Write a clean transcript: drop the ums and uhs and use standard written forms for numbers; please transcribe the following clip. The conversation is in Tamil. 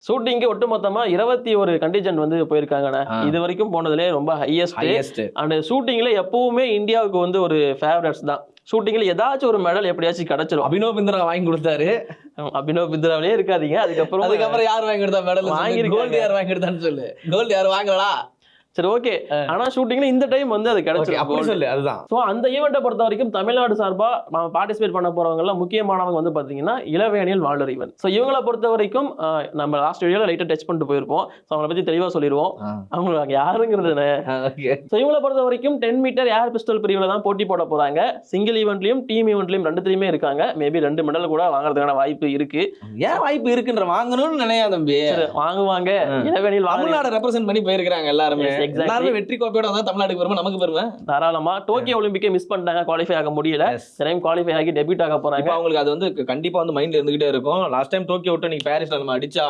ஷூட்டிங்கு ஒட்டுமொத்தமா 21 கண்டிஜென்ட் வந்து போயிருக்காங்கண்ணே. இது வரைக்கும் போனதுலே ரொம்ப ஹையஸ்ட். அண்ட் ஷூட்டிங்ல எப்பவுமே இந்தியாவுக்கு வந்து ஒரு ஃபேவரட்ஸ் தான். ஷூட்டிங்ல ஏதாச்சும் ஒரு மெடல் எப்படியாச்சும் கிடைச்சிரும். அபினவ் பிந்திரா வாங்கி கொடுத்தாரு. அபினவ் பிந்திராவிலே இருக்காதீங்க. அதுக்கப்புறம் யார் வாங்கி கொடுத்தா மெடல்? கோல்டு யார் வாங்கி கொடுத்தான்னு சொல்லு. கோல்டு யார் வாங்கலடா? சரி, ஓகே. ஆனா ஷூட்டிங்ல இந்த டைம் வந்து அது கிடைச்சிருக்கு. அதுதான். ஸோ அந்த ஈவெண்ட்டை பொறுத்த வரைக்கும் தமிழ்நாடு சார்பா நம்ம பார்ட்டிசிபேட் பண்ண போறவங்க எல்லாம் முக்கியமானவங்க வந்து பாத்தீங்கன்னா இளவேனில் வால்டர் ஈவன். ஸோ இவங்களை பொறுத்த வரைக்கும் நம்ம லாஸ்ட் வீடியோல லைட்டா டச் பண்ணிட்டு போயிருப்போம். ஸோ அவங்களை பத்தி தெளிவா சொல்லிடுவோம். அவங்களுக்கு யாருங்கிறது. ஸோ இவங்களை பொறுத்த வரைக்கும் 10 மீட்டர் ஏர் பிஸ்டல் பிரிவுல தான் போட்டி போட போறாங்க. சிங்கிள் ஈவெண்ட்லயும் டீம் ஈவெண்ட்லயும் ரெண்டுத்துலயுமே இருக்காங்க. மேபி 2 மெடல் கூட வாங்குறதுக்கான வாய்ப்பு இருக்கு. ஏன் வாய்ப்பு இருக்குன்ற வாங்கணும்னு நினையா தம்பி? வாங்குவாங்க. இளவேனில் தமிழ்நாடு ரெப்ரசென்ட் பண்ணி போயிருக்காங்க எல்லாருமே. எல்லாருமே வெற்றி கோப்பையோட தான் தமிழ்நாட்டுக்கு பெருமை, நமக்கு பெருமை. தாராளமா. டோக்கியோ ஒலிம்பிக்கை மிஸ் பண்ணிட்டாங்க, குவாலிஃபை ஆக முடியல. டைம் குவாலிஃபை ஆகி டெபியூட் ஆக போறாங்க. அவங்களுக்கு அது வந்து கண்டிப்பா வந்து மைண்ட்ல இருந்துகிட்டே இருக்கும். லாஸ்ட் டைம் டோக்கியோ விட்டு நீங்க பாரிஸ்ல நம்ம அடிச்சா